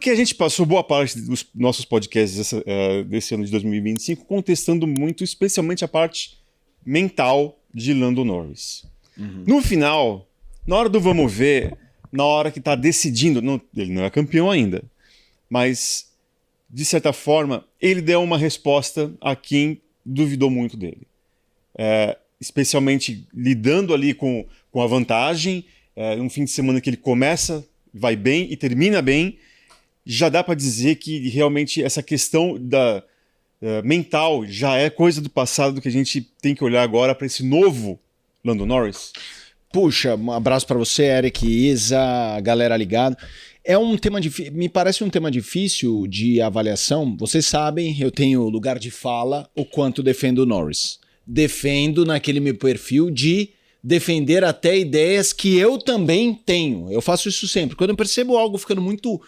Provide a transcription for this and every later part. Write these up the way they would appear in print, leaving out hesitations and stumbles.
Porque a gente passou boa parte dos nossos podcasts desse ano de 2025 contestando muito, especialmente a parte mental de Lando Norris. No final, na hora do vamos ver, na hora que tá decidindo, ele não é campeão ainda, mas de certa forma ele deu uma resposta a quem duvidou muito dele. Especialmente lidando ali com a vantagem, um fim de semana que ele começa, vai bem e termina bem, já dá para dizer que realmente essa questão mental já é coisa do passado, que a gente tem que olhar agora para esse novo Lando Norris. Puxa, um abraço para você, Eric, Isa, galera ligado. É um tema difícil, me parece um tema difícil de avaliação. Vocês sabem, eu tenho lugar de fala o quanto defendo o Norris. Defendo naquele meu perfil de defender até ideias que eu também tenho. Eu faço isso sempre. Quando eu percebo algo ficando muito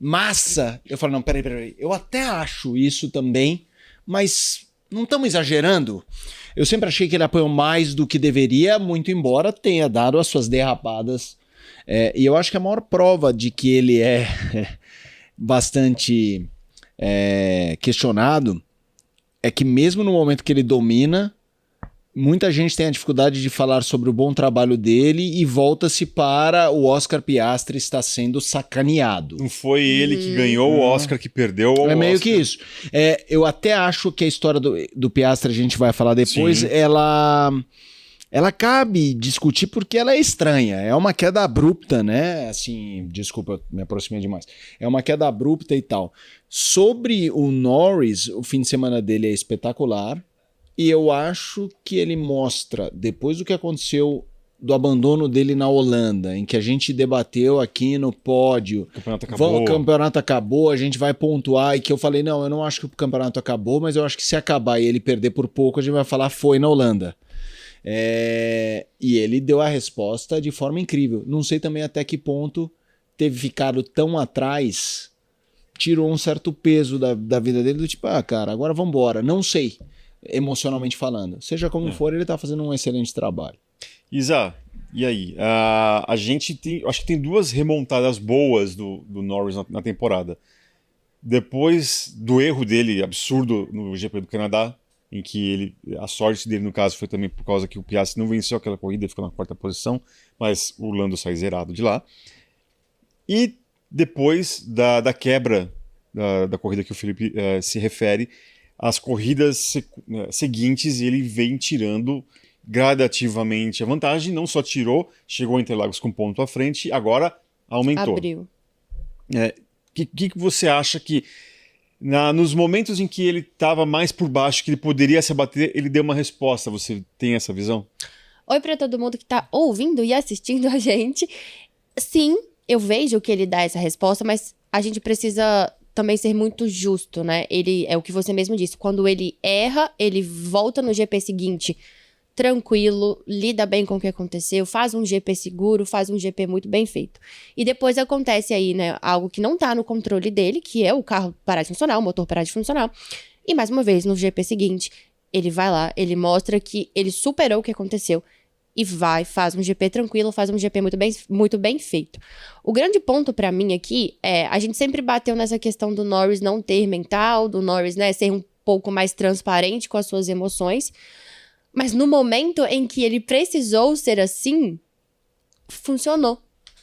massa, eu falo, não, peraí. Eu até acho isso também, mas não estamos exagerando? Eu sempre achei que ele apoiou mais do que deveria, muito embora tenha dado as suas derrapadas. E eu acho que a maior prova de que ele é bastante questionado é que mesmo no momento que ele domina, muita gente tem a dificuldade de falar sobre o bom trabalho dele e volta-se para o Oscar Piastri está sendo sacaneado. Não foi ele que ganhou o Oscar, que perdeu o Oscar. É meio que isso. Eu até acho que a história do Piastri, a gente vai falar depois, ela cabe discutir porque ela é estranha. É uma queda abrupta, né? Assim, desculpa, eu me aproximei demais. É uma queda abrupta e tal. Sobre o Norris, o fim de semana dele é espetacular. E eu acho que ele mostra, depois do que aconteceu do abandono dele na Holanda, em que a gente debateu aqui no pódio, o campeonato acabou, a gente vai pontuar, e que eu falei, não, eu não acho que o campeonato acabou, mas eu acho que se acabar e ele perder por pouco, a gente vai falar, foi na Holanda. E ele deu a resposta de forma incrível. Não sei também até que ponto teve ficado tão atrás, tirou um certo peso da vida dele, do tipo, cara, agora vambora, não sei. Emocionalmente falando. Seja como for, ele tá fazendo um excelente trabalho. Isa, e aí? A gente acho que tem duas remontadas boas do Norris na temporada. Depois do erro dele, absurdo, no GP do Canadá, em que a sorte dele, no caso, foi também por causa que o Piastri não venceu aquela corrida, ele ficou na 4ª posição, mas o Lando sai zerado de lá. E depois da quebra da corrida que o Felipe se refere, as corridas seguintes ele vem tirando gradativamente a vantagem, não só tirou, chegou a Interlagos com ponto à frente, agora aumentou. Abriu. Que você acha que nos momentos em que ele estava mais por baixo, que ele poderia se abater, ele deu uma resposta? Você tem essa visão? Oi para todo mundo que tá ouvindo e assistindo a gente. Sim, eu vejo que ele dá essa resposta, mas a gente precisa também ser muito justo, né? Ele, é o que você mesmo disse, quando ele erra, ele volta no GP seguinte tranquilo, lida bem com o que aconteceu, faz um GP seguro, faz um GP muito bem feito. E depois acontece aí, né, algo que não tá no controle dele, que é o carro parar de funcionar, o motor parar de funcionar. E mais uma vez, no GP seguinte, ele vai lá, ele mostra que ele superou o que aconteceu e faz um GP tranquilo, faz um GP muito bem feito. O grande ponto pra mim aqui a gente sempre bateu nessa questão do Norris não ter mental, do Norris, né, ser um pouco mais transparente com as suas emoções, mas no momento em que ele precisou ser assim, funcionou.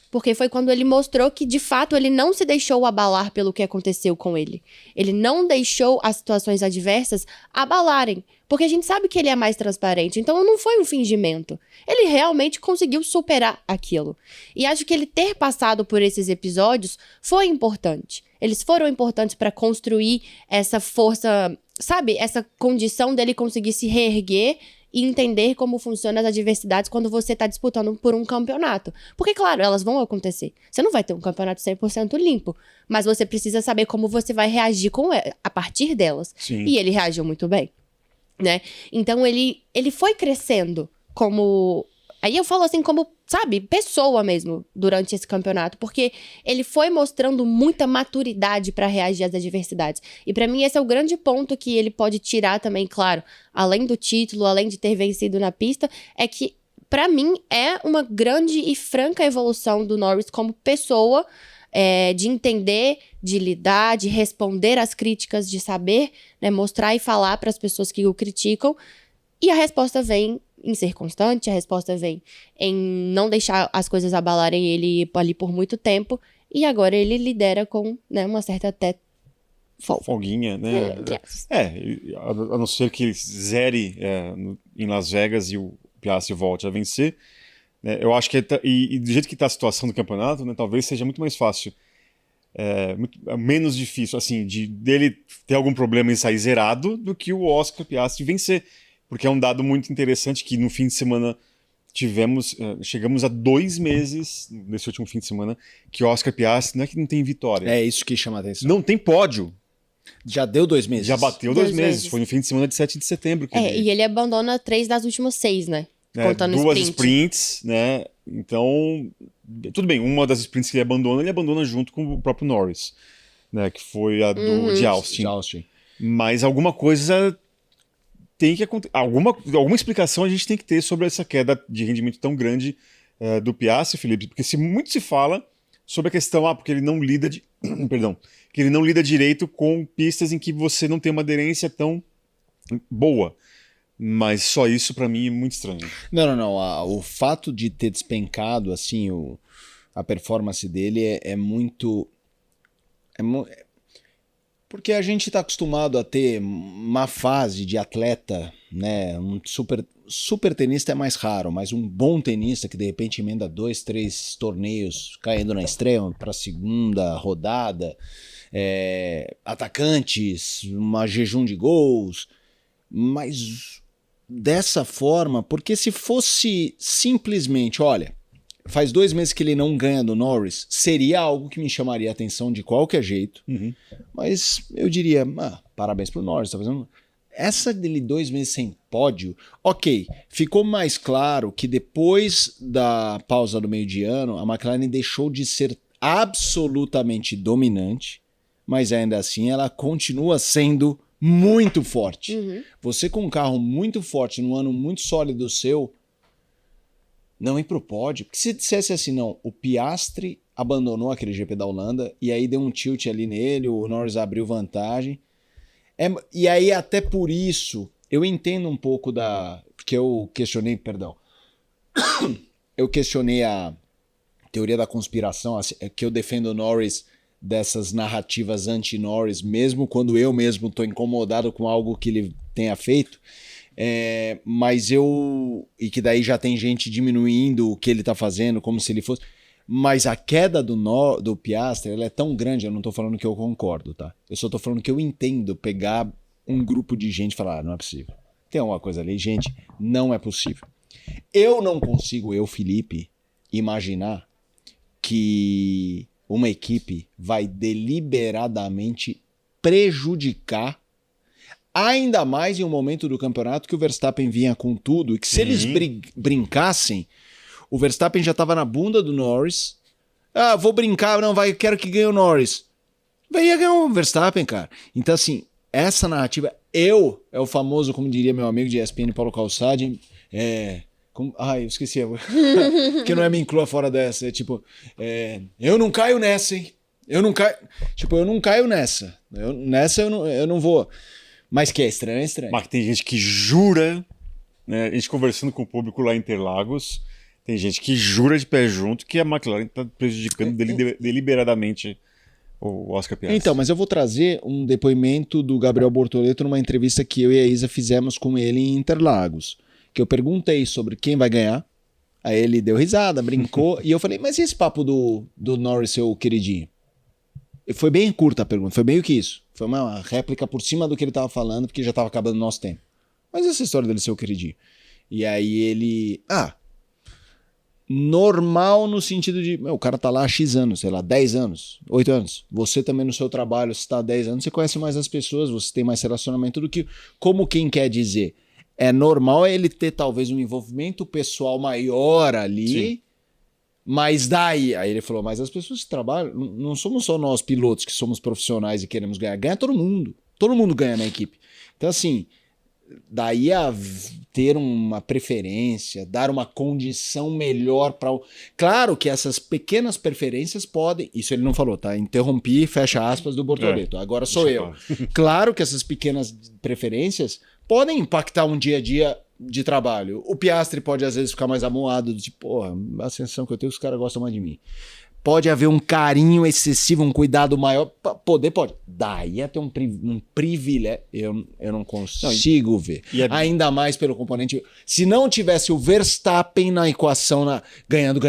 Porque foi quando ele mostrou que, de fato, ele não se deixou abalar pelo que aconteceu com ele. Ele não deixou as situações adversas abalarem. Porque a gente sabe que ele é mais transparente. Então, não foi um fingimento. Ele realmente conseguiu superar aquilo. E acho que ele ter passado por esses episódios foi importante. Eles foram importantes para construir essa força, sabe? Essa condição dele conseguir se reerguer e entender como funcionam as adversidades quando você está disputando por um campeonato. Porque, claro, elas vão acontecer. Você não vai ter um campeonato 100% limpo, mas você precisa saber como você vai reagir a partir delas. Sim. E ele reagiu muito bem, né? Então, ele foi crescendo como... Aí eu falo assim como, sabe, pessoa mesmo, durante esse campeonato, porque ele foi mostrando muita maturidade para reagir às adversidades. E para mim esse é o grande ponto que ele pode tirar também, claro, além do título, além de ter vencido na pista, é que para mim é uma grande e franca evolução do Norris como pessoa, de entender, de lidar, de responder às críticas, de saber, né, mostrar e falar para as pessoas que o criticam. E a resposta vem em ser constante, a resposta vem em não deixar as coisas abalarem ele ali por muito tempo. E agora ele lidera com, né, uma certa até folguinha, né? A não ser que ele zere em Las Vegas e o Piastri volte a vencer. Né, eu acho que e do jeito que está a situação do campeonato, né, talvez seja muito mais fácil, menos difícil, assim, dele ter algum problema em sair zerado do que o Oscar Piastri vencer. Porque é um dado muito interessante que no fim de semana chegamos a 2 meses, nesse último fim de semana, que o Oscar Piastri não é que não tem vitória. É isso que chama a atenção. Não tem pódio. Já deu 2 meses. Já bateu 2 meses. Foi no fim de semana de 7 de setembro. E ele abandona 3 das últimas 6, né? Contando 2 sprints, né? Então, tudo bem, uma das sprints que ele abandona junto com o próprio Norris, né? Que foi a de Austin. Mas alguma coisa tem que acontecer. Alguma explicação a gente tem que ter sobre essa queda de rendimento tão grande do Piastri, Felipe, porque muito se fala sobre a questão, porque ele não lida perdão, que ele não lida direito com pistas em que você não tem uma aderência tão boa. Mas só isso pra mim é muito estranho. Não. O fato de ter despencado assim a performance dele é muito. Porque a gente está acostumado a ter uma fase de atleta, né? Um super tenista é mais raro, mas um bom tenista que de repente emenda 2, 3 torneios caindo na estreia para a segunda rodada, atacantes, uma jejum de gols, mas dessa forma, porque se fosse simplesmente, olha, faz 2 meses que ele não ganha do Norris, seria algo que me chamaria a atenção de qualquer jeito. Uhum. Mas eu diria, parabéns pro Norris, tá fazendo... Essa dele 2 meses sem pódio, ok, ficou mais claro que depois da pausa do meio de ano, a McLaren deixou de ser absolutamente dominante, mas ainda assim ela continua sendo muito forte. Uhum. Você com um carro muito forte, num ano muito sólido seu, não ir pro pódio, porque se dissesse assim, não, o Piastri abandonou aquele GP da Holanda e aí deu um tilt ali nele, o Norris abriu vantagem. E aí até por isso, eu entendo um pouco porque eu questionei, eu questionei a teoria da conspiração, que eu defendo o Norris dessas narrativas anti-Norris, mesmo quando eu mesmo tô incomodado com algo que ele tenha feito. Mas e que daí já tem gente diminuindo o que ele tá fazendo, como se ele fosse. Mas a queda do Piastri, ela é tão grande, eu não tô falando que eu concordo, tá? Eu só tô falando que eu entendo pegar um grupo de gente e falar, não é possível. Tem alguma coisa ali, gente, não é possível. Eu não consigo, Felipe, imaginar que uma equipe vai deliberadamente prejudicar, ainda mais em um momento do campeonato que o Verstappen vinha com tudo, e que se eles brincassem, o Verstappen já estava na bunda do Norris. Vou brincar, quero que ganhe o Norris. Ia ganhar o Verstappen, cara. Então, assim, essa narrativa, é o famoso, como diria meu amigo de ESPN, Paulo Calçade, eu esqueci, que não me inclua fora dessa, eu não caio nessa, hein? Eu não caio nessa. Nessa eu não vou. Mas que é estranho, é estranho. Mas tem gente que jura, né? A gente conversando com o público lá em Interlagos, tem gente que jura de pé junto que a McLaren está prejudicando deliberadamente o Oscar Piastri. Então, mas eu vou trazer um depoimento do Gabriel Bortoleto numa entrevista que eu e a Isa fizemos com ele em Interlagos. Que eu perguntei sobre quem vai ganhar. Aí ele deu risada, brincou. E eu falei, mas e esse papo do Norris, seu queridinho? E foi bem curta a pergunta, foi meio que isso. Foi uma réplica por cima do que ele estava falando, porque já estava acabando o nosso tempo. Mas essa história dele, seu queridinho. E aí ele... normal no sentido de, o cara tá lá há X anos, sei lá, 10 anos, 8 anos. Você também no seu trabalho, você tá há 10 anos, você conhece mais as pessoas, você tem mais relacionamento do que... Como quem quer dizer? É normal ele ter talvez um envolvimento pessoal maior ali, sim, mas daí... Aí ele falou, mas as pessoas que trabalham, não somos só nós pilotos que somos profissionais e queremos ganhar. Ganha todo mundo. Todo mundo ganha na equipe. Então assim, daí a ter uma preferência, dar uma condição melhor para o... Claro que essas pequenas preferências podem... Isso ele não falou, tá? Interrompi, fecha aspas, do Bortoleto. Agora sou eu. Claro que essas pequenas preferências podem impactar um dia a dia de trabalho. O Piastri pode, às vezes, ficar mais amuado, tipo, porra, a sensação que eu tenho, os caras gostam mais de mim. Pode haver um carinho excessivo, um cuidado maior. Pode. Daí é ter um privilégio. Eu não consigo ver. Ainda mais pelo componente. Se não tivesse o Verstappen na equação, ganhando.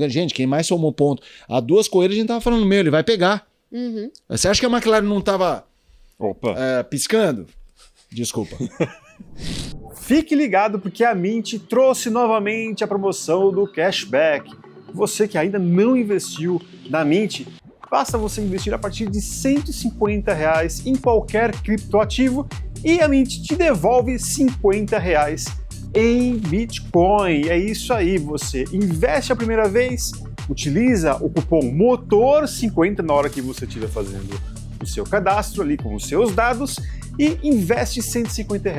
Gente, quem mais somou ponto? Há 2 corridas a gente tava falando, ele vai pegar. Uhum. Você acha que a McLaren não tava piscando? Desculpa. Fique ligado porque a Mint trouxe novamente a promoção do cashback. Você que ainda não investiu na Mint, basta você investir a partir de R$ 150 em qualquer criptoativo e a Mint te devolve R$ 50 em Bitcoin. É isso aí, você investe a primeira vez, utiliza o cupom MOTOR50 na hora que você estiver fazendo o seu cadastro ali com os seus dados e investe R$ 150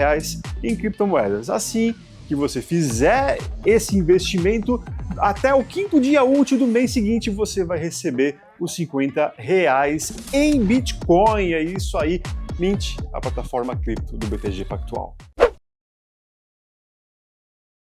em criptomoedas. Assim que você fizer esse investimento, até o 5º dia útil do mês seguinte você vai receber os R$ 50 em Bitcoin. É isso aí, Mint, a plataforma cripto do BTG Pactual.